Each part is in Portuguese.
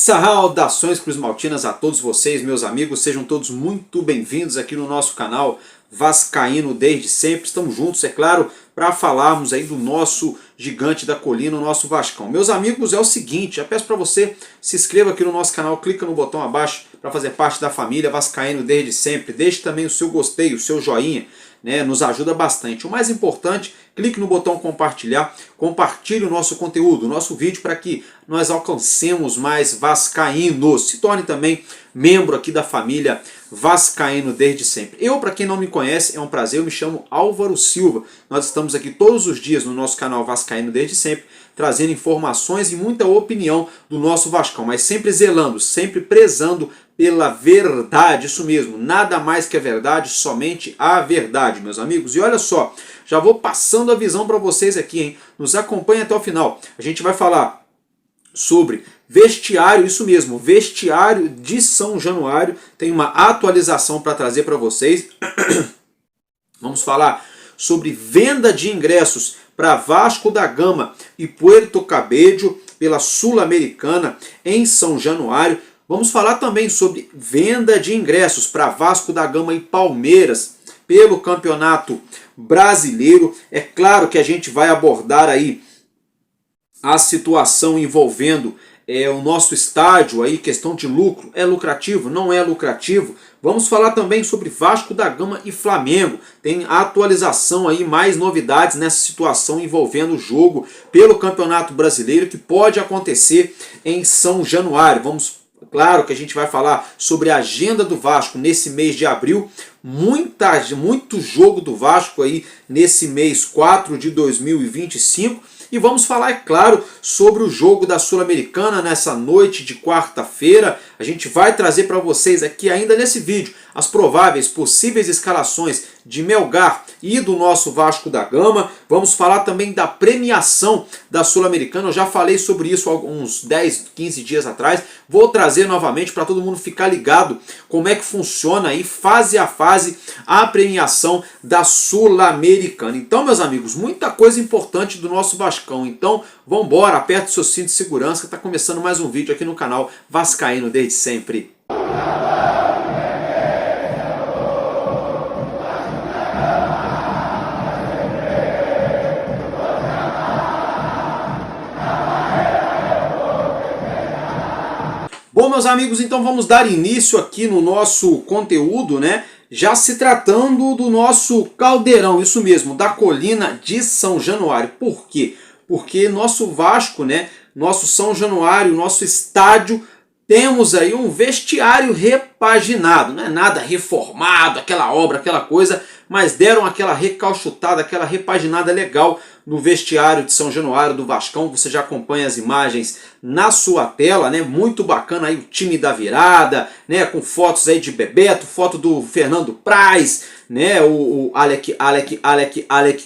Saudações cruzmaltinas a todos vocês, meus amigos, sejam todos muito bem-vindos aqui no nosso canal Vascaíno desde sempre. Estamos juntos, é claro, para falarmos aí do nosso gigante da colina, o nosso Vascão. Meus amigos, é o seguinte, eu peço para você se inscreva aqui no nosso canal, clica no botão abaixo para fazer parte da família Vascaíno desde sempre. Deixe também o seu gostei, o seu joinha, né, nos ajuda bastante. O mais importante, clique no botão compartilhar, compartilhe o nosso conteúdo, o nosso vídeo, para que nós alcancemos mais vascaínos. Se torne também membro aqui da família Vascaíno desde sempre. Eu, para quem não me conhece, é um prazer, eu me chamo Álvaro Silva. Nós estamos aqui todos os dias no nosso canal Vascaíno desde sempre, trazendo informações e muita opinião do nosso Vascão, mas sempre zelando, sempre prezando pela verdade, isso mesmo, nada mais que a verdade, somente a verdade, meus amigos. E olha só, já vou passando a visão para vocês aqui, hein? Nos acompanhem até o final. A gente vai falar sobre vestiário, isso mesmo, vestiário de São Januário. Tem uma atualização para trazer para vocês. Vamos falar sobre venda de ingressos para Vasco da Gama e Puerto Cabello pela Sul-Americana em São Januário. Vamos falar também sobre venda de ingressos para Vasco da Gama e Palmeiras pelo Campeonato Brasileiro. É claro que a gente vai abordar aí a situação envolvendo o nosso estádio, aí, questão de lucro, é lucrativo, não é lucrativo. Vamos falar também sobre Vasco da Gama e Flamengo. Tem atualização aí, mais novidades nessa situação envolvendo o jogo pelo Campeonato Brasileiro que pode acontecer em São Januário. Claro que a gente vai falar sobre a agenda do Vasco nesse mês de abril. Muito jogo do Vasco aí nesse mês 4 de 2025. E vamos falar, é claro, sobre o jogo da Sul-Americana nessa noite de quarta-feira. A gente vai trazer para vocês aqui ainda nesse vídeo as prováveis possíveis escalações de Melgar e do nosso Vasco da Gama. Vamos falar também da premiação da Sul-Americana. Eu já falei sobre isso há uns 10, 15 dias atrás. Vou trazer novamente para todo mundo ficar ligado como é que funciona aí fase a fase a premiação da Sul-Americana. Então, meus amigos, muita coisa importante do nosso Vascão. Então, vamos embora, aperte o seu cinto de segurança que está começando mais um vídeo aqui no canal Vascaíno desde sempre. Bom, meus amigos, então vamos dar início aqui no nosso conteúdo, né? Já se tratando do nosso caldeirão, isso mesmo, da colina de São Januário. Por quê? Porque nosso Vasco, né? Nosso São Januário, nosso estádio, temos aí um vestiário repaginado, não é nada reformado, aquela obra, aquela coisa, mas deram aquela recauchutada, aquela repaginada legal no vestiário de São Januário do Vascão. Você já acompanha as imagens na sua tela, né? Muito bacana aí o time da virada, né? Com fotos aí de Bebeto, foto do Fernando Praz, né? O Alec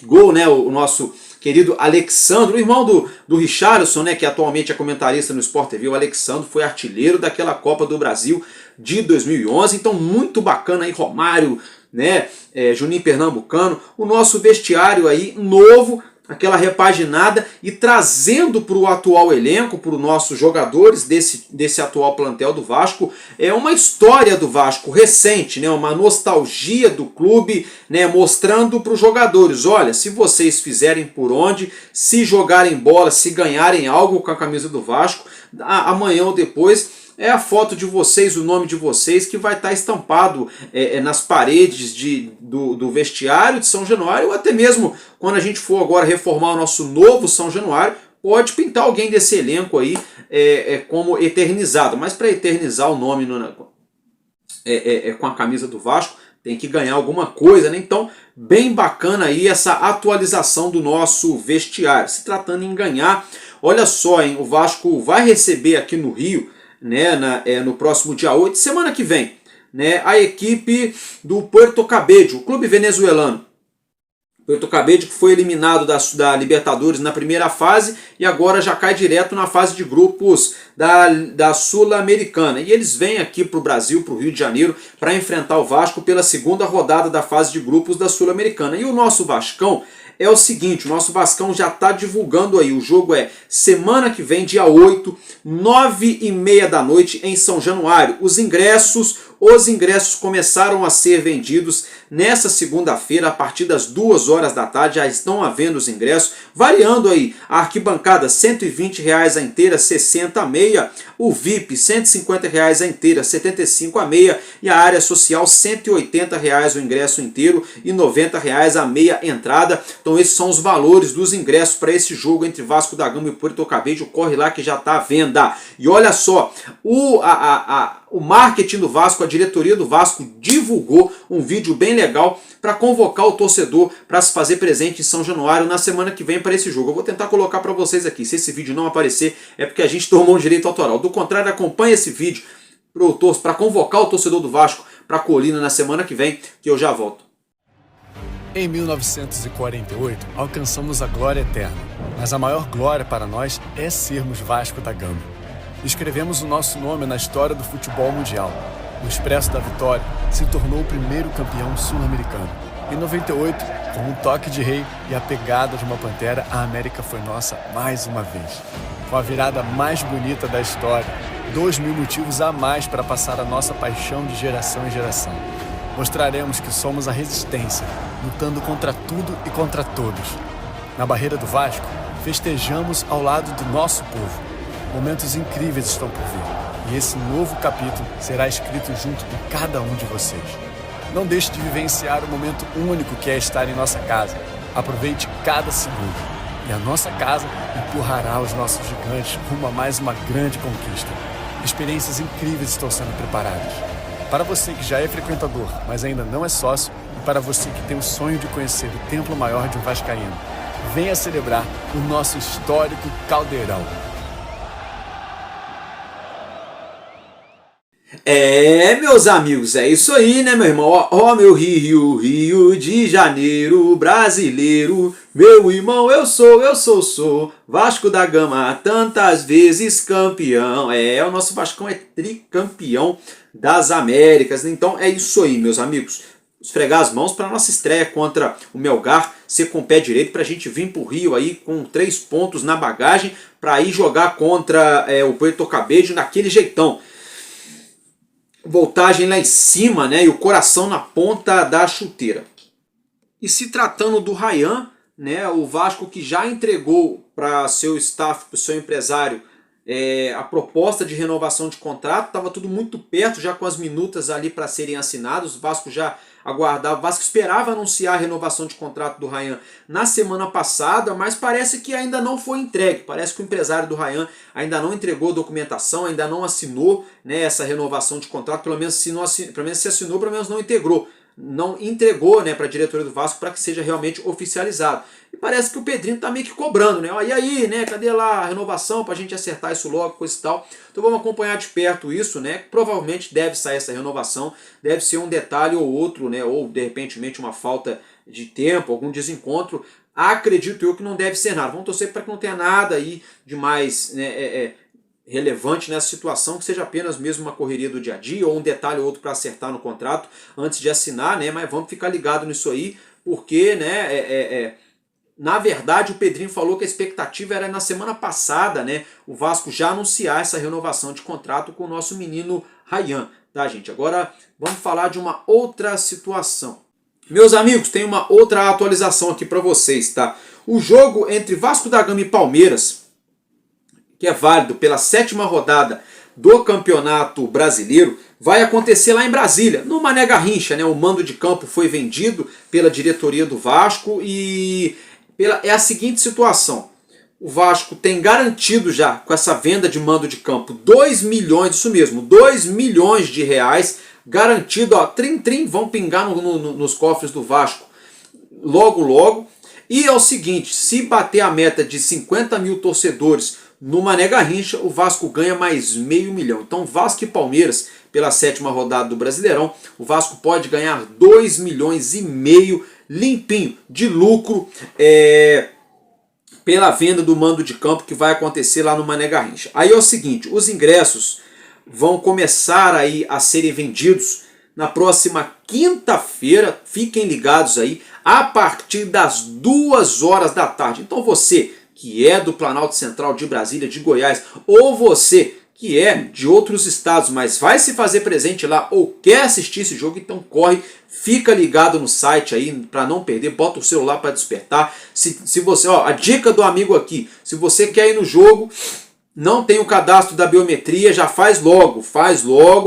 Gol, né? O nosso querido Alexandro, o irmão do Richarlison, né, que atualmente é comentarista no Sport TV. O Alexandro foi artilheiro daquela Copa do Brasil de 2011, então muito bacana aí, Romário, né, Juninho Pernambucano, o nosso vestiário aí novo, aquela repaginada e trazendo para o atual elenco, para os nossos jogadores desse atual plantel do Vasco, é uma história do Vasco recente, né, uma nostalgia do clube, né, mostrando para os jogadores, olha, se vocês fizerem por onde, se jogarem bola, se ganharem algo com a camisa do Vasco, amanhã ou depois é a foto de vocês, o nome de vocês que vai estar estampado nas paredes do vestiário de São Januário, ou até mesmo quando a gente for agora reformar o nosso novo São Januário, pode pintar alguém desse elenco aí como eternizado. Mas para eternizar o nome com a camisa do Vasco, tem que ganhar alguma coisa, né? Então, bem bacana aí essa atualização do nosso vestiário. Se tratando em ganhar, olha só, hein, o Vasco vai receber aqui no Rio, né, no próximo dia 8, semana que vem, né, a equipe do Puerto Cabello, o clube venezuelano. Puerto Cabello, que foi eliminado da Libertadores na primeira fase e agora já cai direto na fase de grupos da Sul-Americana. E eles vêm aqui para o Brasil, para o Rio de Janeiro, para enfrentar o Vasco pela segunda rodada da fase de grupos da Sul-Americana. E o nosso Vascão é o seguinte, o nosso Vascão já está divulgando aí, o jogo é semana que vem, dia 8, 9h30 da noite em São Januário. Os ingressos começaram a ser vendidos nessa segunda-feira, a partir das 2 horas da tarde, já estão à venda os ingressos, variando aí, a arquibancada R$ 120 a inteira, 60 a meia, o VIP R$ 150 a inteira, 75 a meia, e a área social R$ 180 o ingresso inteiro e R$ 90 a meia entrada. Então esses são os valores dos ingressos para esse jogo entre Vasco da Gama e Puerto Cabello. Corre lá que já está à venda. E olha só, o marketing do Vasco, a diretoria do Vasco divulgou um vídeo bem legal para convocar o torcedor para se fazer presente em São Januário na semana que vem para esse jogo. Eu vou tentar colocar para vocês aqui. Se esse vídeo não aparecer, é porque a gente tomou um direito autoral. Do contrário, acompanhe esse vídeo para convocar o torcedor do Vasco para a Colina na semana que vem, que eu já volto. Em 1948, alcançamos a glória eterna, mas a maior glória para nós é sermos Vasco da Gama. Escrevemos o nosso nome na história do futebol mundial. O Expresso da Vitória se tornou o primeiro campeão sul-americano. Em 98, com um toque de rei e a pegada de uma pantera, a América foi nossa mais uma vez. Com a virada mais bonita da história, 2.000 motivos a mais para passar a nossa paixão de geração em geração. Mostraremos que somos a resistência, lutando contra tudo e contra todos. Na Barreira do Vasco, festejamos ao lado do nosso povo. Momentos incríveis estão por vir, e esse novo capítulo será escrito junto com cada um de vocês. Não deixe de vivenciar o momento único que é estar em nossa casa. Aproveite cada segundo, e a nossa casa empurrará os nossos gigantes rumo a mais uma grande conquista. Experiências incríveis estão sendo preparadas. Para você que já é frequentador, mas ainda não é sócio, e para você que tem o sonho de conhecer o templo maior de um vascaíno, venha celebrar o nosso histórico Caldeirão. Meus amigos, é isso aí, né, meu irmão? Ó, meu Rio de Janeiro, brasileiro, meu irmão, eu sou Vasco da Gama, tantas vezes campeão. O nosso Vascão é tricampeão das Américas. Então é isso aí, meus amigos. Esfregar as mãos para a nossa estreia contra o Melgar ser com o pé direito, para a gente vir para o Rio aí com 3 pontos na bagagem, para ir jogar contra o Puerto Cabello naquele jeitão. Voltagem lá em cima, né, e o coração na ponta da chuteira. E se tratando do Ryan, né, o Vasco que já entregou para seu staff, para o seu empresário, a proposta de renovação de contrato, estava tudo muito perto, já com as minutas ali para serem assinadas. O Vasco já aguardava, o Vasco esperava anunciar a renovação de contrato do Ryan na semana passada, mas parece que ainda não foi entregue. Parece que o empresário do Ryan ainda não entregou documentação, ainda não assinou, né, essa renovação de contrato, pelo menos se assinou, pelo menos não entregou, né, para a diretoria do Vasco para que seja realmente oficializado. E parece que o Pedrinho está meio que cobrando, né? E aí, né? Cadê lá a renovação para a gente acertar isso logo, coisa e tal. Então vamos acompanhar de perto isso, né? Provavelmente deve sair essa renovação, deve ser um detalhe ou outro, né? Ou de repente uma falta de tempo, algum desencontro. Acredito eu que não deve ser nada. Vamos torcer para que não tenha nada aí de mais, né, relevante nessa situação, que seja apenas mesmo uma correria do dia a dia ou um detalhe ou outro para acertar no contrato antes de assinar, né? Mas vamos ficar ligado nisso aí, porque, né, na verdade o Pedrinho falou que a expectativa era na semana passada, né, o Vasco já anunciar essa renovação de contrato com o nosso menino Ryan, tá, gente? Agora vamos falar de uma outra situação. Meus amigos, tem uma outra atualização aqui para vocês, tá? O jogo entre Vasco da Gama e Palmeiras, que é válido pela 7ª rodada do Campeonato Brasileiro, vai acontecer lá em Brasília, no Mané Garrincha, né? O mando de campo foi vendido pela diretoria do Vasco e é a seguinte situação. O Vasco tem garantido já, com essa venda de mando de campo, 2 milhões, isso mesmo, 2 milhões de reais garantido, ó, trim, vão pingar nos cofres do Vasco logo. E é o seguinte, se bater a meta de 50 mil torcedores no Mané Garrincha o Vasco ganha mais R$500 mil. Então Vasco e Palmeiras, pela 7ª rodada do Brasileirão, o Vasco pode ganhar R$2,5 milhões limpinho de lucro pela venda do mando de campo que vai acontecer lá no Mané Garrincha. Aí é o seguinte, os ingressos vão começar aí a serem vendidos na próxima quinta-feira, fiquem ligados aí, a partir das 2 horas da tarde. Então você que é do Planalto Central de Brasília, de Goiás, ou você que é de outros estados, mas vai se fazer presente lá ou quer assistir esse jogo, então corre, fica ligado no site aí para não perder, bota o celular para despertar. Se você, ó, a dica do amigo aqui, se você quer ir no jogo, não tem o cadastro da biometria, já faz logo,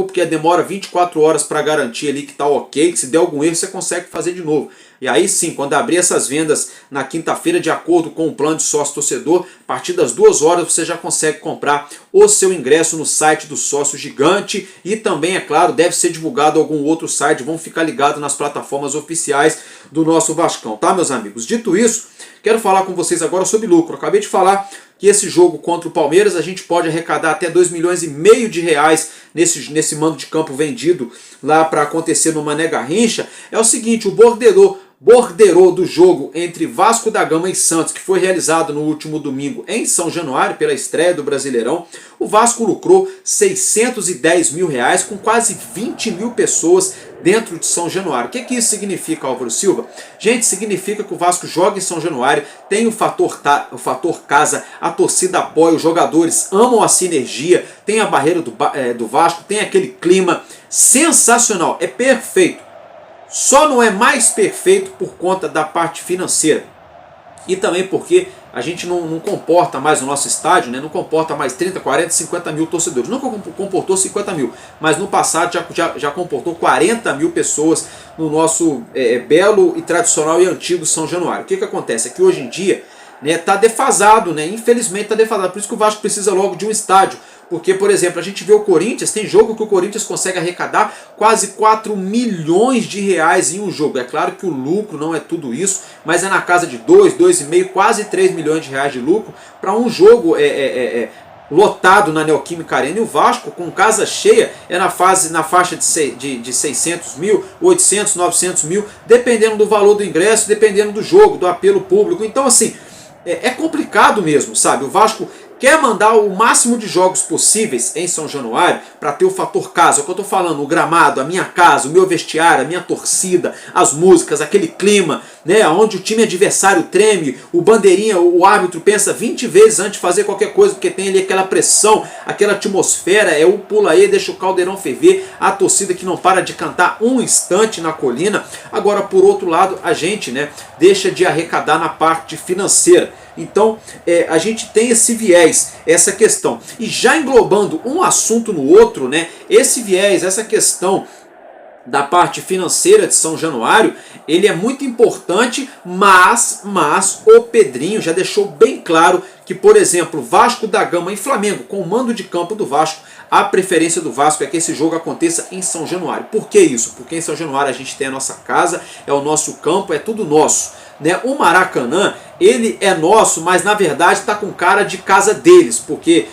porque demora 24 horas para garantir ali que tá ok, que se der algum erro você consegue fazer de novo. E aí sim, quando abrir essas vendas na quinta-feira, de acordo com o plano de sócio-torcedor, a partir das 2 horas você já consegue comprar o seu ingresso no site do Sócio Gigante e também, é claro, deve ser divulgado algum outro site, vão ficar ligados nas plataformas oficiais do nosso Vascão, tá, meus amigos? Dito isso, quero falar com vocês agora sobre lucro. Acabei de falar que esse jogo contra o Palmeiras a gente pode arrecadar até R$2,5 milhões nesse mando de campo vendido lá para acontecer no Mané Garrincha. É o seguinte, o borderô do jogo entre Vasco da Gama e Santos, que foi realizado no último domingo em São Januário, pela estreia do Brasileirão, o Vasco lucrou R$610 mil, com quase 20 mil pessoas dentro de São Januário. O que isso significa, Álvaro Silva? Gente, significa que o Vasco joga em São Januário, tem o fator casa, a torcida apoia, os jogadores amam a sinergia, tem a barreira do Vasco, tem aquele clima sensacional, é perfeito. Só não é mais perfeito por conta da parte financeira. E também porque a gente não comporta mais o nosso estádio, né? Não comporta mais 30, 40, 50 mil torcedores. Nunca comportou 50 mil, mas no passado já comportou 40 mil pessoas no nosso belo e tradicional e antigo São Januário. O que acontece? É que hoje em dia está defasado, né? Infelizmente está defasado. Por isso que o Vasco precisa logo de um estádio. Porque, por exemplo, a gente vê o Corinthians, tem jogo que o Corinthians consegue arrecadar quase R$4 milhões em um jogo. É claro que o lucro não é tudo isso, mas é na casa de 2, 2,5, quase R$3 milhões de lucro para um jogo lotado na Neoquímica Arena. E o Vasco, com casa cheia, é na faixa de 600 mil, 800, 900 mil, dependendo do valor do ingresso, dependendo do jogo, do apelo público. Então, assim, é complicado mesmo, sabe? O Vasco quer mandar o máximo de jogos possíveis em São Januário para ter o fator casa. É o que eu estou falando, o gramado, a minha casa, o meu vestiário, a minha torcida, as músicas, aquele clima, né, onde o time adversário treme, o bandeirinha, o árbitro pensa 20 vezes antes de fazer qualquer coisa, porque tem ali aquela pressão, aquela atmosfera, o pula aí, deixa o caldeirão ferver, a torcida que não para de cantar um instante na colina. Agora, por outro lado, a gente, né, deixa de arrecadar na parte financeira. Então a gente tem esse viés, essa questão. E já englobando um assunto no outro, né, esse viés, essa questão da parte financeira de São Januário, ele é muito importante, mas o Pedrinho já deixou bem claro que, por exemplo, Vasco da Gama e Flamengo, com o mando de campo do Vasco, a preferência do Vasco é que esse jogo aconteça em São Januário. Por que isso? Porque em São Januário a gente tem a nossa casa, é o nosso campo, é tudo nosso, né? O Maracanã, ele é nosso, mas na verdade está com cara de casa deles, porque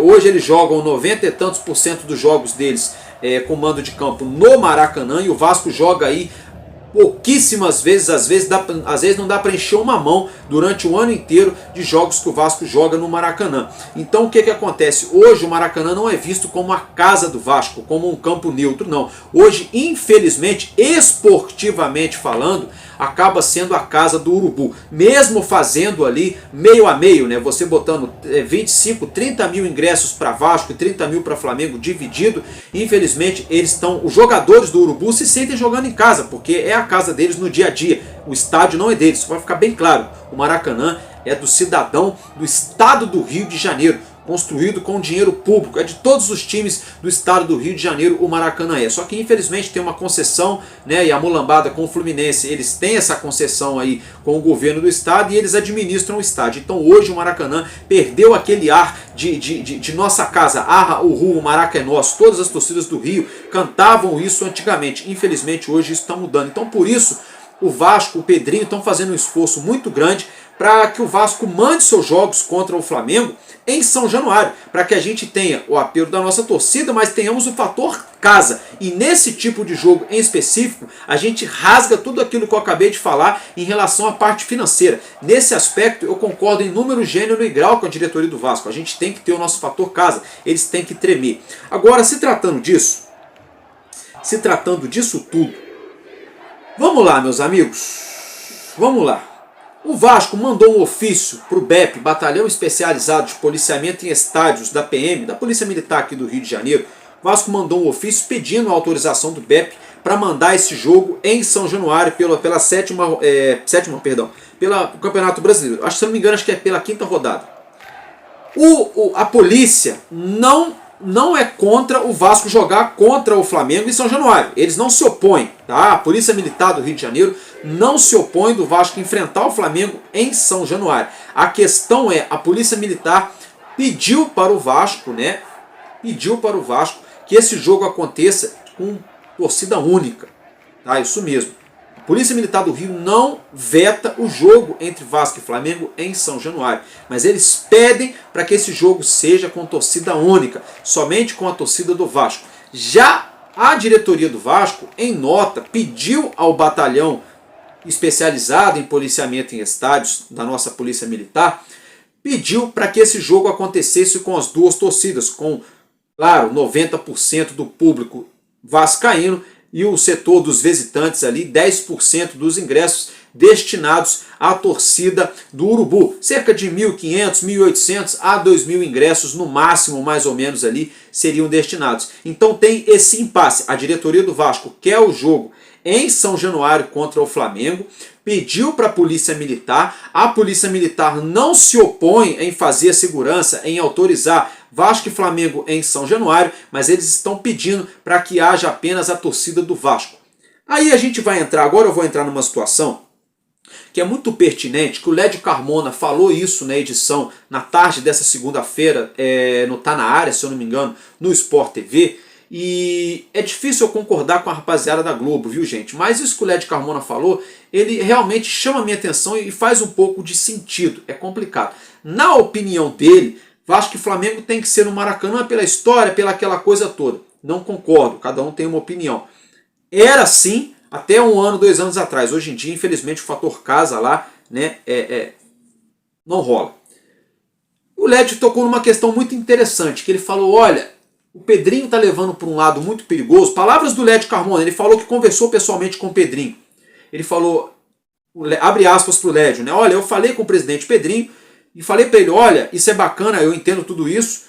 hoje eles jogam 90 e tantos % dos jogos deles com mando de campo no Maracanã, e o Vasco joga aí pouquíssimas vezes, às vezes não dá para encher uma mão durante o ano inteiro de jogos que o Vasco joga no Maracanã. Então o que acontece? Hoje o Maracanã não é visto como a casa do Vasco, como um campo neutro, não. Hoje, infelizmente, esportivamente falando, acaba sendo a casa do Urubu, mesmo fazendo ali meio a meio, né? Você botando 25, 30 mil ingressos para Vasco e 30 mil para Flamengo dividido, infelizmente os jogadores do Urubu se sentem jogando em casa, porque é a casa deles no dia a dia, o estádio não é deles. Isso vai ficar bem claro, o Maracanã é do cidadão do estado do Rio de Janeiro, construído com dinheiro público, é de todos os times do estado do Rio de Janeiro, o Maracanã é. Só que infelizmente tem uma concessão, né, e a mulambada com o Fluminense, eles têm essa concessão aí com o governo do estado e eles administram o estádio. Então hoje o Maracanã perdeu aquele ar de nossa casa, o Maraca é nosso. Todas as torcidas do Rio cantavam isso antigamente, infelizmente hoje isso está mudando. Então por isso o Vasco, o Pedrinho estão fazendo um esforço muito grande para que o Vasco mande seus jogos contra o Flamengo em São Januário, para que a gente tenha o apelo da nossa torcida, mas tenhamos o fator casa. E nesse tipo de jogo em específico, a gente rasga tudo aquilo que eu acabei de falar em relação à parte financeira. Nesse aspecto, eu concordo em número, gênero e grau com a diretoria do Vasco. A gente tem que ter o nosso fator casa, eles têm que tremer. Agora, se tratando disso tudo, vamos lá, meus amigos, vamos lá. O Vasco mandou um ofício para o BEP, Batalhão Especializado de Policiamento em Estádios da PM, da Polícia Militar aqui do Rio de Janeiro. O Vasco mandou um ofício pedindo a autorização do BEP para mandar esse jogo em São Januário pelo Campeonato Brasileiro. Acho que, se não me engano, acho que é pela 5ª rodada. A polícia não é contra o Vasco jogar contra o Flamengo em São Januário. Eles não se opõem, tá? A Polícia Militar do Rio de Janeiro não se opõe do Vasco enfrentar o Flamengo em São Januário. A questão é, a Polícia Militar pediu para o Vasco, né? Pediu para o Vasco que esse jogo aconteça com torcida única, tá? Isso mesmo. A Polícia Militar do Rio não veta o jogo entre Vasco e Flamengo em São Januário, mas eles pedem para que esse jogo seja com torcida única, somente com a torcida do Vasco. Já a diretoria do Vasco, em nota, pediu ao batalhão especializado em policiamento em estádios da nossa Polícia Militar, pediu para que esse jogo acontecesse com as duas torcidas, com, claro, 90% do público vascaíno e o setor dos visitantes ali, 10% dos ingressos destinados à torcida do Urubu. Cerca de 1.500, 1.800 a 2.000 ingressos, no máximo, mais ou menos ali, seriam destinados. Então tem esse impasse. A diretoria do Vasco quer o jogo em São Januário contra o Flamengo, pediu para a Polícia Militar não se opõe em fazer a segurança, em autorizar Vasco e Flamengo em São Januário, mas eles estão pedindo para que haja apenas a torcida do Vasco. Aí a gente vai entrar, agora eu vou entrar numa situação que é muito pertinente, que o Lédio Carmona falou isso na edição, na tarde dessa segunda-feira, no Tá Na Área, se eu não me engano, no Sport TV, e é difícil eu concordar com a rapaziada da Globo, viu, gente? Mas isso que o Lédio Carmona falou, ele realmente chama a minha atenção e faz um pouco de sentido. É complicado. Na opinião dele, Vasco e Flamengo tem que ser no Maracanã pela história, pela aquela coisa toda. Não concordo, cada um tem uma opinião. Era assim até 1 ano, 2 anos atrás. Hoje em dia, infelizmente, o fator casa lá, né, não rola. O Lédio tocou numa questão muito interessante, que ele falou, olha, o Pedrinho está levando para um lado muito perigoso. Palavras do Lédio Carmona, ele falou que conversou pessoalmente com o Pedrinho. Ele falou, abre aspas para o Lédio, né? Olha, eu falei com o presidente Pedrinho e falei para ele, olha, isso é bacana, eu entendo tudo isso,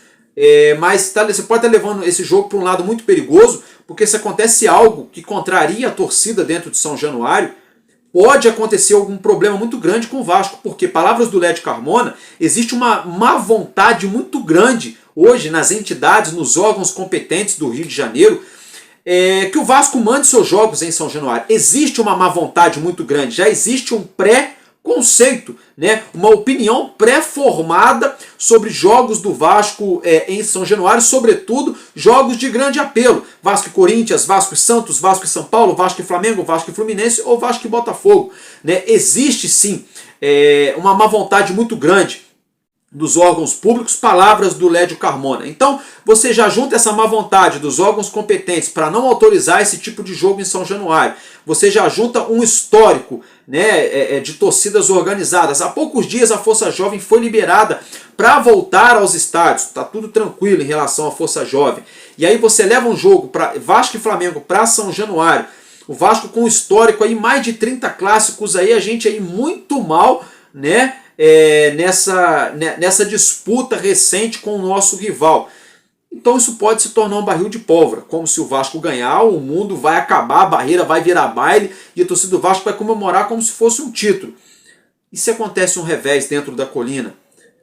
mas você pode estar levando esse jogo para um lado muito perigoso, porque se acontece algo que contraria a torcida dentro de São Januário, pode acontecer algum problema muito grande com o Vasco, porque, palavras do Lédio Carmona, existe uma má vontade muito grande hoje nas entidades, nos órgãos competentes do Rio de Janeiro, que o Vasco mande seus jogos em São Januário. Existe uma má vontade muito grande, já existe um pré-conceito, né? Uma opinião pré-formada sobre jogos do Vasco em São Januário, sobretudo jogos de grande apelo. Vasco e Corinthians, Vasco e Santos, Vasco e São Paulo, Vasco e Flamengo, Vasco e Fluminense ou Vasco e Botafogo, né? Existe sim uma má vontade muito grande dos órgãos públicos, palavras do Lédio Carmona. Então, você já junta essa má vontade dos órgãos competentes para não autorizar esse tipo de jogo em São Januário. Você já junta um histórico, né, de torcidas organizadas. Há poucos dias a Força Jovem foi liberada para voltar aos estádios. Está tudo tranquilo em relação à Força Jovem. E aí você leva um jogo para Vasco e Flamengo para São Januário. O Vasco com histórico aí, mais de 30 clássicos aí, a gente aí muito mal, né? Nessa disputa recente com o nosso rival. Então isso pode se tornar um barril de pólvora, como se o Vasco ganhar, o mundo vai acabar, a barreira vai virar baile e a torcida do Vasco vai comemorar como se fosse um título. E se acontece um revés dentro da colina,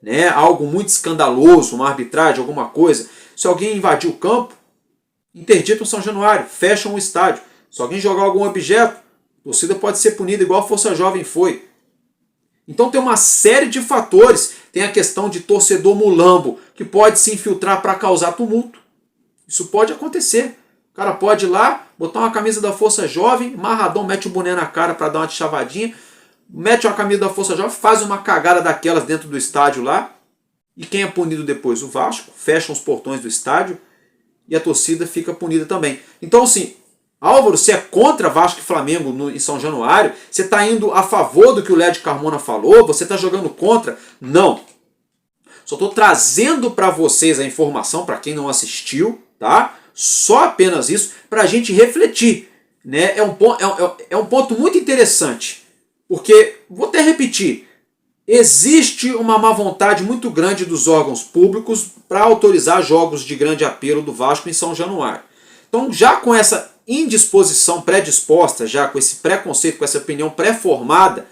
né? Algo muito escandaloso, uma arbitragem, alguma coisa, se alguém invadir o campo, interditam São Januário, fecham o estádio. Se alguém jogar algum objeto, a torcida pode ser punida igual a Força Jovem foi. Então tem uma série de fatores. Tem a questão de torcedor mulambo, que pode se infiltrar para causar tumulto. Isso pode acontecer. O cara pode ir lá, botar uma camisa da Força Jovem, marradão, mete o boné na cara para dar uma chavadinha. mete uma camisa da Força Jovem, faz uma cagada daquelas dentro do estádio lá, e quem é punido depois? O Vasco, fecha os portões do estádio, e a torcida fica punida também. Então assim, Álvaro, você é contra Vasco e Flamengo em São Januário? Você está indo a favor do que o Led Carmona falou? Você está jogando contra? Não. Só estou trazendo para vocês a informação, para quem não assistiu, tá? Só apenas isso, para a gente refletir. Né? É um ponto muito interessante, porque, vou até repetir, existe uma má vontade muito grande dos órgãos públicos para autorizar jogos de grande apelo do Vasco em São Januário. Então, já com essa indisposição predisposta, já com esse preconceito, com essa opinião pré-formada,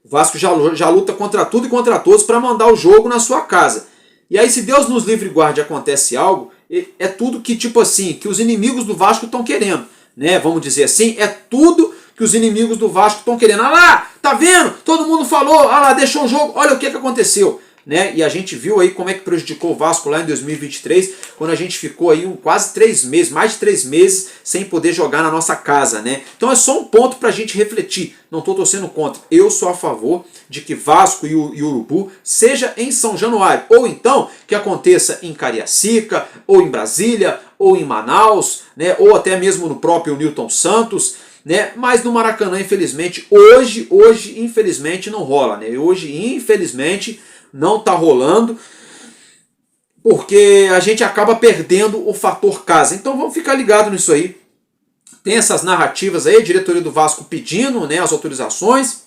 o Vasco já luta contra tudo e contra todos para mandar o jogo na sua casa. E aí, se Deus nos livre e guarde, acontece algo, é tudo que, tipo assim, que os inimigos do Vasco estão querendo. Né, vamos dizer assim, é tudo que os inimigos do Vasco estão querendo. Ah lá, tá vendo? Todo mundo falou, ah lá, deixou o jogo, olha o que aconteceu. Né? E a gente viu aí como é que prejudicou o Vasco lá em 2023, quando a gente ficou aí quase 3 meses, mais de 3 meses, sem poder jogar na nossa casa. Né? Então é só um ponto para a gente refletir, não estou torcendo contra. Eu sou a favor de que Vasco e Urubu seja em São Januário, ou então que aconteça em Cariacica, ou em Brasília, ou em Manaus, né? Ou até mesmo no próprio Newton Santos. Né? Mas no Maracanã, infelizmente, hoje infelizmente não rola. Né? Hoje, infelizmente, não está rolando, porque a gente acaba perdendo o fator casa. Então vamos ficar ligado nisso aí. Tem essas narrativas aí, a diretoria do Vasco pedindo, né, as autorizações,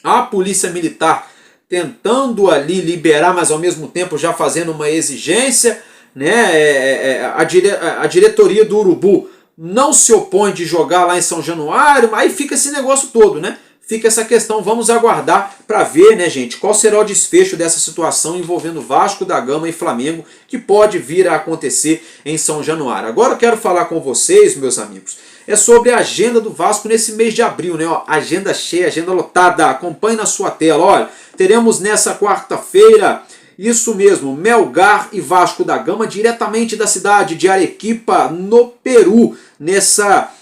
a polícia militar tentando ali liberar, mas ao mesmo tempo já fazendo uma exigência. Né? A diretoria do Urubu não se opõe de jogar lá em São Januário, mas aí fica esse negócio todo, né? Fica essa questão, vamos aguardar para ver, né, gente, qual será o desfecho dessa situação envolvendo Vasco da Gama e Flamengo, que pode vir a acontecer em São Januário. Agora eu quero falar com vocês, meus amigos, é sobre a agenda do Vasco nesse mês de abril, né? Ó, agenda cheia, agenda lotada, acompanhe na sua tela. Olha, teremos nessa quarta-feira, isso mesmo, Melgar e Vasco da Gama, diretamente da cidade de Arequipa, no Peru, nessa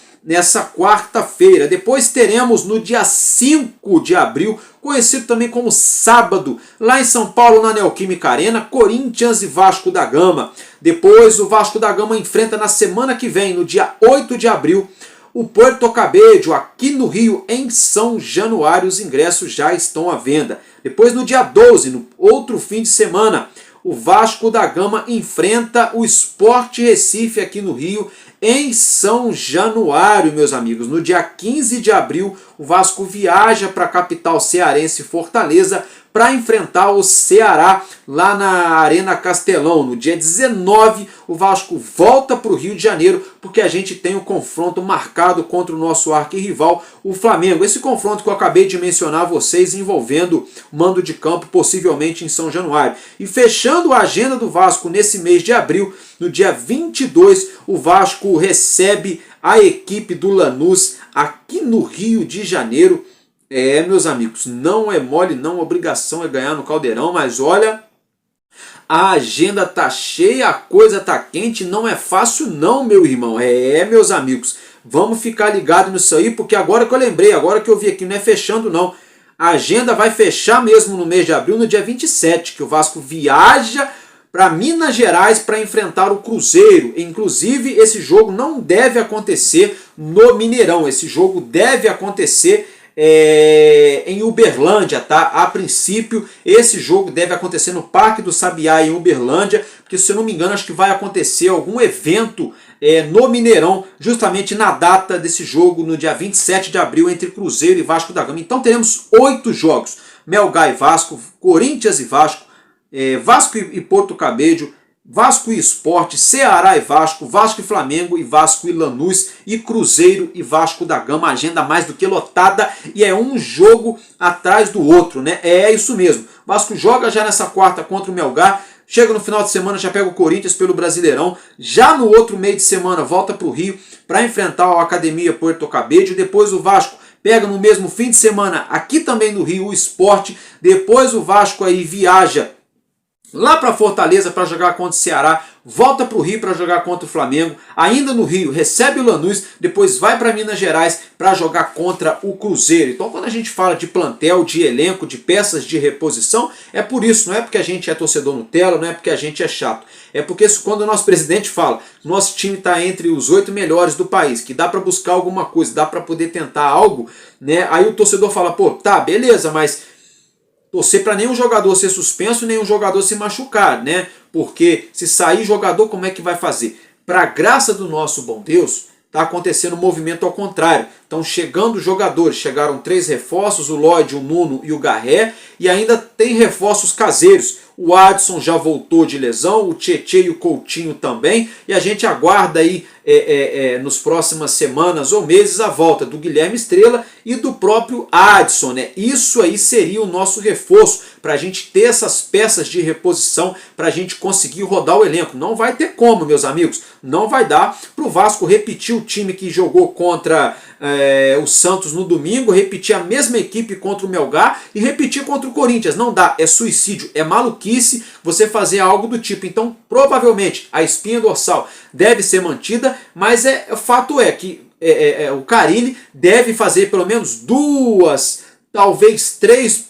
quarta-feira. Depois teremos no dia 5 de abril, conhecido também como sábado, lá em São Paulo, na Neoquímica Arena, Corinthians e Vasco da Gama. Depois o Vasco da Gama enfrenta na semana que vem, no dia 8 de abril, o Puerto Cabello, aqui no Rio, em São Januário. Os ingressos já estão à venda. Depois, no dia 12, no outro fim de semana, o Vasco da Gama enfrenta o Sport Recife aqui no Rio, em São Januário, meus amigos. No dia 15 de abril, o Vasco viaja para a capital cearense, Fortaleza, para enfrentar o Ceará lá na Arena Castelão. No dia 19, o Vasco volta para o Rio de Janeiro, porque a gente tem um confronto marcado contra o nosso arquirrival, o Flamengo. Esse confronto que eu acabei de mencionar a vocês, envolvendo mando de campo, possivelmente em São Januário. E fechando a agenda do Vasco nesse mês de abril, no dia 22, o Vasco recebe a equipe do Lanús aqui no Rio de Janeiro. Meus amigos, não é mole, não, a obrigação é ganhar no Caldeirão, mas olha, a agenda tá cheia, a coisa tá quente, não é fácil não, meu irmão. Meus amigos, vamos ficar ligados nisso aí, porque agora que eu lembrei, agora que eu vi aqui, não é fechando não. A agenda vai fechar mesmo no mês de abril, no dia 27, que o Vasco viaja para Minas Gerais para enfrentar o Cruzeiro. Inclusive, esse jogo não deve acontecer no Mineirão, esse jogo deve acontecer em Uberlândia, tá? A princípio, esse jogo deve acontecer no Parque do Sabiá, em Uberlândia, porque, se eu não me engano, acho que vai acontecer algum evento no Mineirão, justamente na data desse jogo, no dia 27 de abril, entre Cruzeiro e Vasco da Gama. Então teremos 8 jogos, Melgar e Vasco, Corinthians e Vasco, Vasco e Porto Cabello, Vasco e Sport, Ceará e Vasco, Vasco e Flamengo e Vasco e Lanús e Cruzeiro e Vasco da Gama. Agenda mais do que lotada e é um jogo atrás do outro, né? É isso mesmo. Vasco joga já nessa quarta contra o Melgar, chega no final de semana, já pega o Corinthians pelo Brasileirão, já no outro meio de semana volta para o Rio para enfrentar a Academia Puerto Cabello, depois o Vasco pega no mesmo fim de semana aqui também no Rio o Sport, depois o Vasco aí viaja lá para Fortaleza para jogar contra o Ceará, volta para o Rio para jogar contra o Flamengo, ainda no Rio recebe o Lanús, depois vai para Minas Gerais para jogar contra o Cruzeiro. Então quando a gente fala de plantel, de elenco, de peças de reposição, é por isso, não é porque a gente é torcedor Nutella, não é porque a gente é chato. É porque quando o nosso presidente fala que nosso time está entre os 8 melhores do país, que dá para buscar alguma coisa, dá para poder tentar algo, né? Aí o torcedor fala, pô, tá, beleza, mas torcer para nenhum jogador ser suspenso, nenhum jogador se machucar, né? Porque se sair jogador, como é que vai fazer? Para a graça do nosso bom Deus, está acontecendo um movimento ao contrário. Estão chegando jogadores, chegaram 3 reforços, o Lloyd, o Nuno e o Garré, e ainda tem reforços caseiros. O Adson já voltou de lesão, o Tietê e o Coutinho também, e a gente aguarda aí nos próximas semanas ou meses a volta do Guilherme Estrela e do próprio Adson, né? Isso aí seria o nosso reforço para a gente ter essas peças de reposição, para a gente conseguir rodar o elenco. Não vai ter como, meus amigos, não vai dar para o Vasco repetir o time que jogou contra o Santos no domingo, repetir a mesma equipe contra o Melgar e repetir contra o Corinthians. Não dá, é suicídio, é maluquice você fazer algo do tipo. Então, provavelmente, a espinha dorsal deve ser mantida, mas o fato é que o Carille deve fazer pelo menos 2, talvez 3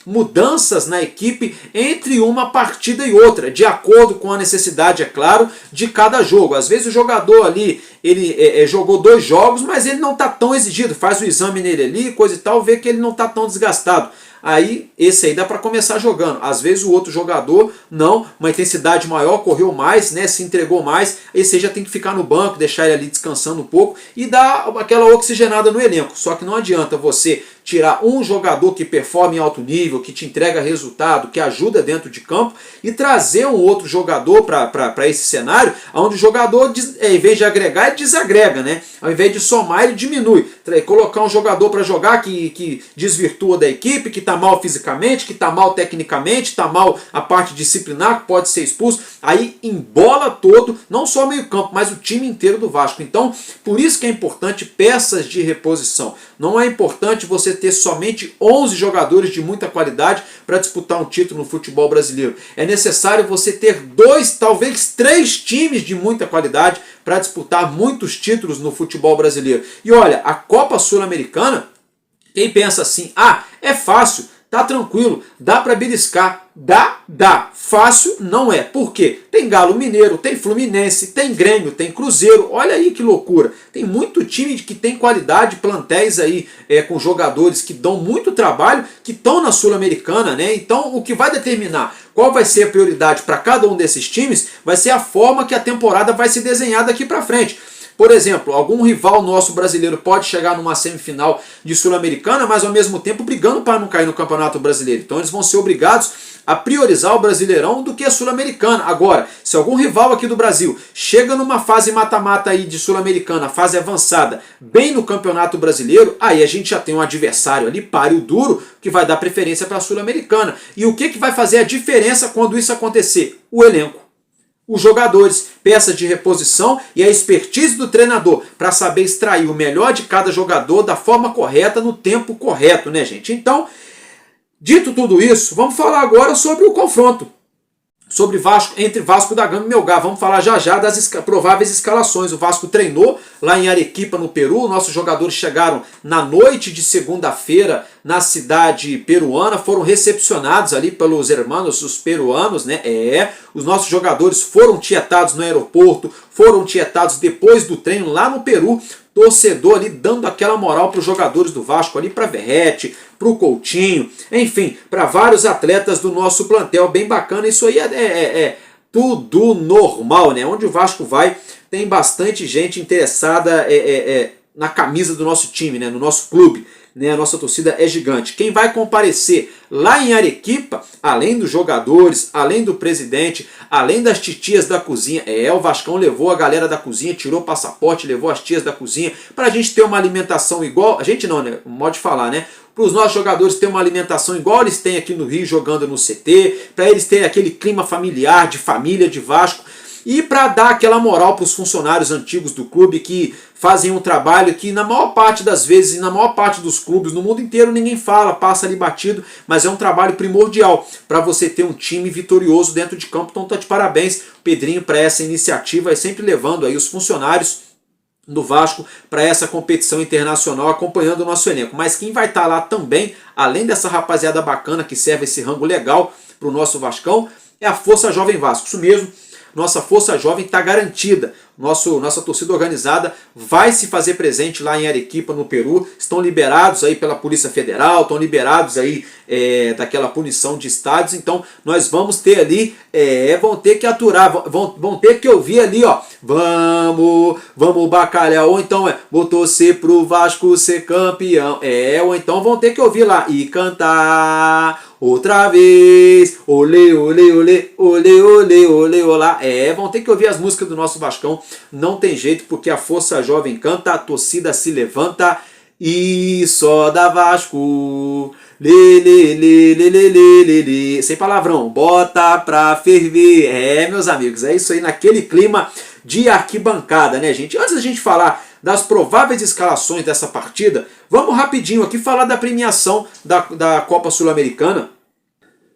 mudanças na equipe entre uma partida e outra, de acordo com a necessidade, é claro, de cada jogo. Às vezes o jogador ali, ele jogou 2 jogos, mas ele não está tão exigido, faz o exame nele ali, coisa e tal, vê que ele não está tão desgastado. Aí esse aí dá para começar jogando. Às vezes o outro jogador não, uma intensidade maior, correu mais, né, se entregou mais, esse aí já tem que ficar no banco, deixar ele ali descansando um pouco e dar aquela oxigenada no elenco. Só que não adianta você tirar um jogador que performa em alto nível, que te entrega resultado, que ajuda dentro de campo, e trazer um outro jogador para esse cenário, onde o jogador, em vez de agregar, ele desagrega, né? Ao invés de somar, ele diminui. Colocar um jogador para jogar que desvirtua da equipe, que está mal fisicamente, que está mal tecnicamente, está mal a parte disciplinar, que pode ser expulso, aí embola todo, não só o meio campo, mas o time inteiro do Vasco. Então, por isso que é importante peças de reposição. Não é importante você ter somente 11 jogadores de muita qualidade para disputar um título no futebol brasileiro. É necessário você ter 2, talvez 3 times de muita qualidade para disputar muitos títulos no futebol brasileiro. E olha, a Copa Sul-Americana, quem pensa assim, é fácil, tá tranquilo, dá para beliscar. Dá. Fácil não é. Por quê? Tem Galo Mineiro, tem Fluminense, tem Grêmio, tem Cruzeiro. Olha aí que loucura. Tem muito time que tem qualidade, plantéis aí com jogadores que dão muito trabalho, que estão na Sul-Americana, né? Então o que vai determinar qual vai ser a prioridade para cada um desses times vai ser a forma que a temporada vai se desenhar daqui para frente. Por exemplo, algum rival nosso brasileiro pode chegar numa semifinal de Sul-Americana, mas ao mesmo tempo brigando para não cair no Campeonato Brasileiro. Então eles vão ser obrigados a priorizar o Brasileirão do que a Sul-Americana. Agora, se algum rival aqui do Brasil chega numa fase mata-mata aí de Sul-Americana, fase avançada, bem no Campeonato Brasileiro, aí a gente já tem um adversário ali, páreo duro, que vai dar preferência para a Sul-Americana. E o que vai fazer a diferença quando isso acontecer? O elenco. Os jogadores, peças de reposição e a expertise do treinador para saber extrair o melhor de cada jogador da forma correta, no tempo correto, né, gente? Então, dito tudo isso, vamos falar agora sobre o confronto entre Vasco da Gama e Melgar. Vamos falar já das prováveis escalações. O Vasco treinou lá em Arequipa, no Peru. Nossos jogadores chegaram na noite de segunda-feira na cidade peruana, foram recepcionados ali pelos hermanos, os peruanos, né? Os nossos jogadores foram tietados no aeroporto, foram tietados depois do treino lá no Peru. Torcedor ali dando aquela moral para os jogadores do Vasco ali, para Verratti, para o Coutinho, enfim, para vários atletas do nosso plantel, bem bacana. Isso aí é tudo normal, né? Onde o Vasco vai, tem bastante gente interessada na camisa do nosso time, né? No nosso clube. Né, a nossa torcida é gigante. Quem vai comparecer lá em Arequipa, além dos jogadores, além do presidente, além das titias da cozinha, o Vascão levou a galera da cozinha, tirou o passaporte, levou as tias da cozinha, para a gente ter uma alimentação igual, a gente não, né, modo de falar, né, para os nossos jogadores terem uma alimentação igual eles têm aqui no Rio, jogando no CT, para eles terem aquele clima familiar, de família, de Vasco, e para dar aquela moral para os funcionários antigos do clube que fazem um trabalho que na maior parte das vezes e na maior parte dos clubes no mundo inteiro ninguém fala, passa ali batido, mas é um trabalho primordial para você ter um time vitorioso dentro de campo. Então tá de parabéns, Pedrinho, para essa iniciativa, e sempre levando aí os funcionários do Vasco para essa competição internacional, acompanhando o nosso elenco. Mas quem vai estar lá também, além dessa rapaziada bacana que serve esse rango legal para o nosso Vascão, é a Força Jovem Vasco. Isso mesmo, nossa Força Jovem está garantida. Nossa torcida organizada vai se fazer presente lá em Arequipa, no Peru. Estão liberados aí pela Polícia Federal, estão liberados aí daquela punição de estádios. Então nós vamos ter ali, vão ter que aturar, vão ter que ouvir ali, ó, vamos bacalhau, ou então vou torcer pro Vasco ser campeão, ou então vão ter que ouvir lá e cantar outra vez, olê, olê, olê, olê, olê, olê, olá. Vão ter que ouvir as músicas do nosso Vascão, não tem jeito, porque a Força Jovem canta, a torcida se levanta e só dá Vasco. Lê, lê, lê, lê, lê, lê, lê, lê. Sem palavrão, bota pra ferver. Meus amigos, é isso aí, naquele clima de arquibancada, né, gente? Antes da gente falar das prováveis escalações dessa partida, vamos rapidinho aqui falar da premiação da Copa Sul-Americana.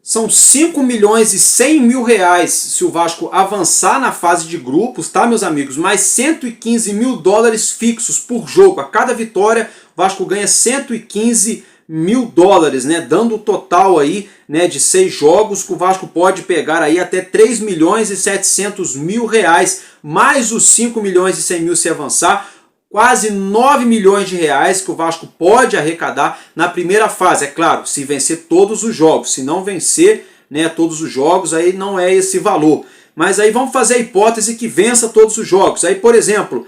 São 5 milhões e 100 mil reais se o Vasco avançar na fase de grupos, tá, meus amigos? Mais 115 mil dólares fixos por jogo. A cada vitória, o Vasco ganha 115 mil dólares, né? Dando o total aí, né, de 6 jogos, que o Vasco pode pegar aí até 3 milhões e 700 mil reais, mais os 5 milhões e 100 mil se avançar. Quase 9 milhões de reais que o Vasco pode arrecadar na primeira fase. É claro, se vencer todos os jogos. Se não vencer, né, todos os jogos, aí não é esse valor. Mas aí vamos fazer a hipótese que vença todos os jogos. Aí, por exemplo,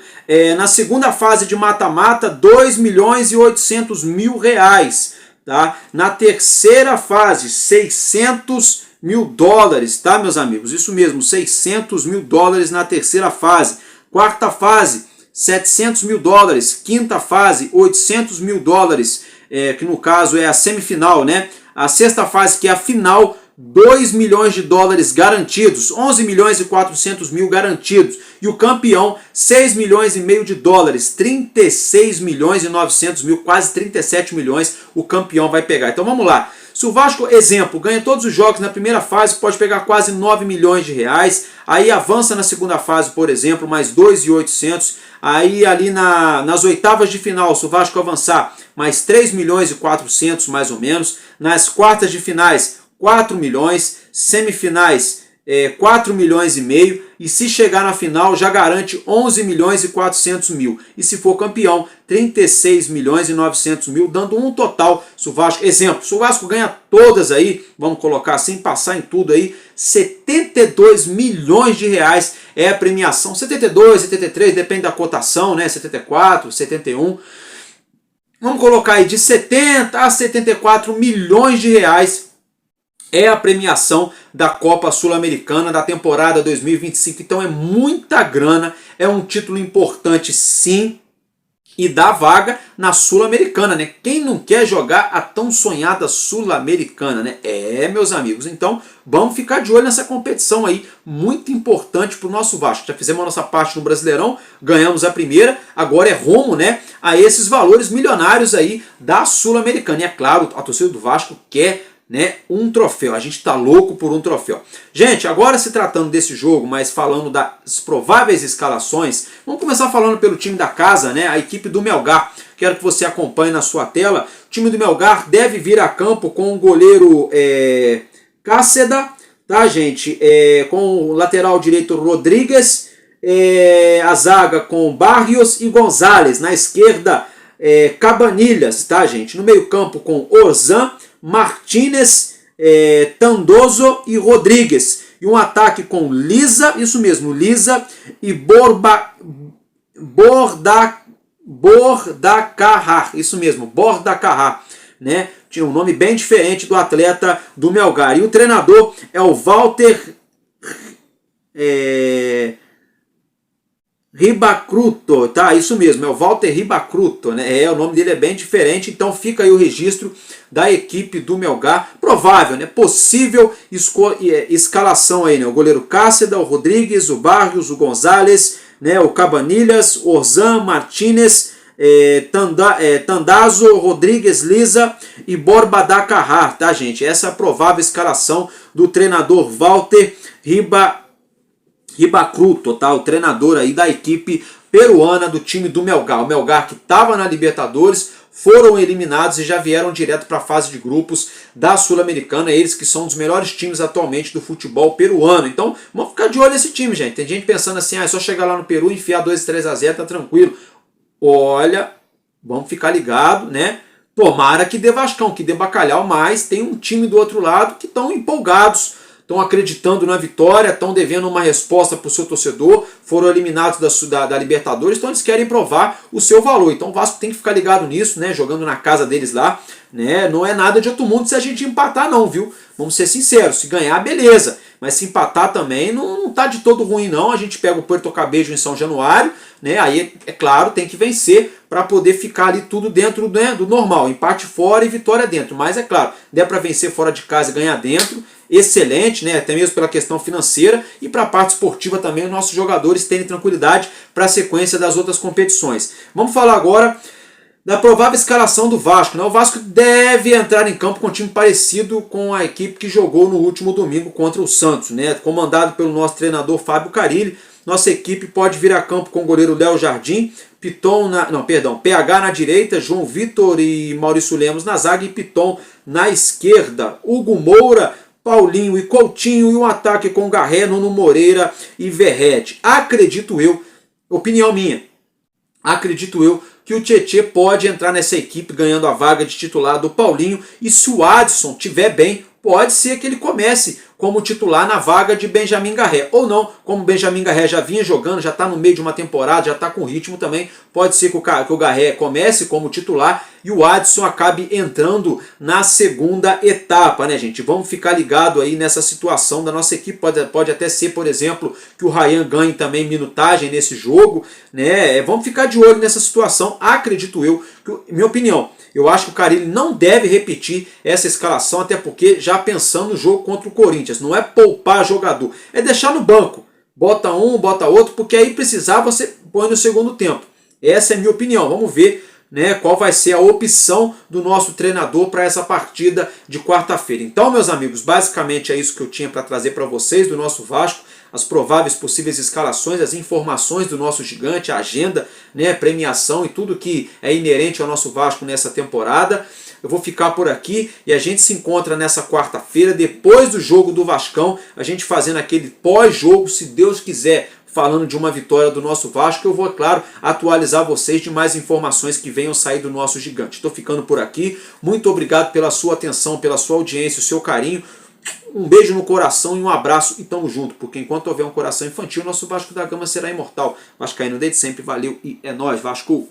na segunda fase de mata-mata, 2 milhões e 800 mil reais. Tá? Na terceira fase, 600 mil dólares, tá, meus amigos? Isso mesmo, 600 mil dólares na terceira fase. Quarta fase, 700 mil dólares, quinta fase, 800 mil dólares, que no caso é a semifinal, né? A sexta fase, que é a final, 2 milhões de dólares garantidos, 11 milhões e 400 mil garantidos. E o campeão, 6 milhões e meio de dólares, 36 milhões e 900 mil, quase 37 milhões o campeão vai pegar. Então vamos lá. Se o Vasco, exemplo, ganha todos os jogos na primeira fase, pode pegar quase 9 milhões de reais. Aí avança na segunda fase, por exemplo, mais 2.800. Aí ali nas oitavas de final, se o Vasco avançar, mais 3 milhões e 400, mais ou menos. Nas quartas de finais, 4 milhões. Semifinais, 4 milhões e meio. E se chegar na final, já garante 11 milhões e 400 mil. E se for campeão, 36 milhões e 900 mil, dando um total, se o Vasco, exemplo, se o Vasco ganha todas aí, vamos colocar assim, passar em tudo aí, 72 milhões de reais é a premiação. 72, 73, depende da cotação, né? 74, 71. Vamos colocar aí de 70 a 74 milhões de reais é a premiação da Copa Sul-Americana da temporada 2025. Então é muita grana, é um título importante sim, e dá vaga na Sul-Americana, né? Quem não quer jogar a tão sonhada Sul-Americana, né? Meus amigos, então vamos ficar de olho nessa competição aí, muito importante para o nosso Vasco. Já fizemos a nossa parte no Brasileirão, ganhamos a primeira, agora é rumo, né, a esses valores milionários aí da Sul-Americana. E é claro, a torcida do Vasco quer, né, um troféu. A gente está louco por um troféu. Gente, agora se tratando desse jogo, mas falando das prováveis escalações, vamos começar falando pelo time da casa, né, a equipe do Melgar. Quero que você acompanhe na sua tela. O time do Melgar deve vir a campo com o goleiro Cáceda, tá, gente? Com o lateral direito Rodrigues, a zaga com Barrios e Gonzalez. Na esquerda, Cabanilhas, tá, gente? No meio campo com Orzan, Martínez, Tandoso e Rodrigues. E um ataque com Lisa, isso mesmo, Lisa e Bordacarrar, isso mesmo, Bordacarrar, né? Tinha um nome bem diferente do atleta do Melgar. E o treinador é o Walter Ribacruto, tá? Isso mesmo, é o Walter Ribacruto, né? O nome dele é bem diferente, então fica aí o registro da equipe do Melgar. Provável, né? Possível escalação aí, né? O goleiro Cáceda, o Rodrigues, o Barrios, o Gonzalez, né? O Cabanilhas, Orzan, Martínez, Tandazo, Rodrigues, Lisa e Borbadá Carrar, tá, gente? Essa é a provável escalação do treinador Walter Ribacruto, tá? O treinador aí da equipe peruana do time do Melgar. O Melgar que estava na Libertadores, foram eliminados e já vieram direto para a fase de grupos da Sul-Americana, eles que são um dos melhores times atualmente do futebol peruano. Então, vamos ficar de olho nesse time, gente. Tem gente pensando assim, é só chegar lá no Peru, enfiar 2-3-0, tá tranquilo. Olha, vamos ficar ligado, né? Tomara que dê Vascão, que dê Bacalhau, mas tem um time do outro lado que estão empolgados, estão acreditando na vitória, estão devendo uma resposta para o seu torcedor, foram eliminados da Libertadores, então eles querem provar o seu valor. Então o Vasco tem que ficar ligado nisso, né? Jogando na casa deles lá, né? Não é nada de outro mundo se a gente empatar não, viu? Vamos ser sinceros, se ganhar, beleza. Mas se empatar também não tá de todo ruim não. A gente pega o Puerto Cabello em São Januário, né? Aí, é claro, tem que vencer para poder ficar ali tudo dentro, né, do normal. Empate fora e vitória dentro. Mas é claro, der para vencer fora de casa e ganhar dentro, excelente, né? Até mesmo pela questão financeira e para a parte esportiva também, os nossos jogadores terem tranquilidade para a sequência das outras competições. Vamos falar agora da provável escalação do Vasco, né? O Vasco deve entrar em campo com um time parecido com a equipe que jogou no último domingo contra o Santos, né? Comandado pelo nosso treinador Fábio Carille. Nossa equipe pode vir a campo com o goleiro Léo Jardim, PH na direita, João Vitor e Maurício Lemos na zaga e Piton na esquerda. Hugo Moura, Paulinho e Coutinho e um ataque com Garré, Nuno Moreira e Verrete. Acredito eu, opinião minha, acredito eu que o Tietê pode entrar nessa equipe ganhando a vaga de titular do Paulinho e se o Adson estiver bem, pode ser que ele comece como titular na vaga de Benjamin Garré. Ou não, como Benjamin Garré já vinha jogando, já está no meio de uma temporada, já está com ritmo também, pode ser que o Garré comece como titular e o Adson acabe entrando na segunda etapa, né, gente? Vamos ficar ligado aí nessa situação da nossa equipe. Pode até ser, por exemplo, que o Ryan ganhe também minutagem nesse jogo, né? Vamos ficar de olho nessa situação. Acredito eu, minha opinião, eu acho que o Carille não deve repetir essa escalação, até porque já pensando no jogo contra o Corinthians, não é poupar jogador, é deixar no banco. Bota um, bota outro, porque aí precisar você põe no segundo tempo. Essa é a minha opinião. Vamos ver, né, qual vai ser a opção do nosso treinador para essa partida de quarta-feira. Então, meus amigos, basicamente é isso que eu tinha para trazer para vocês do nosso Vasco. As prováveis possíveis escalações, as informações do nosso gigante, a agenda, né, premiação e tudo que é inerente ao nosso Vasco nessa temporada. Eu vou ficar por aqui e a gente se encontra nessa quarta-feira, depois do jogo do Vascão, a gente fazendo aquele pós-jogo, se Deus quiser, falando de uma vitória do nosso Vasco. Eu vou, claro, atualizar vocês de mais informações que venham sair do nosso gigante. Estou ficando por aqui. Muito obrigado pela sua atenção, pela sua audiência, o seu carinho. Um beijo no coração e um abraço e tamo junto, porque enquanto houver um coração infantil, nosso Vasco da Gama será imortal. Vascaíno desde sempre, valeu e é nóis, Vasco!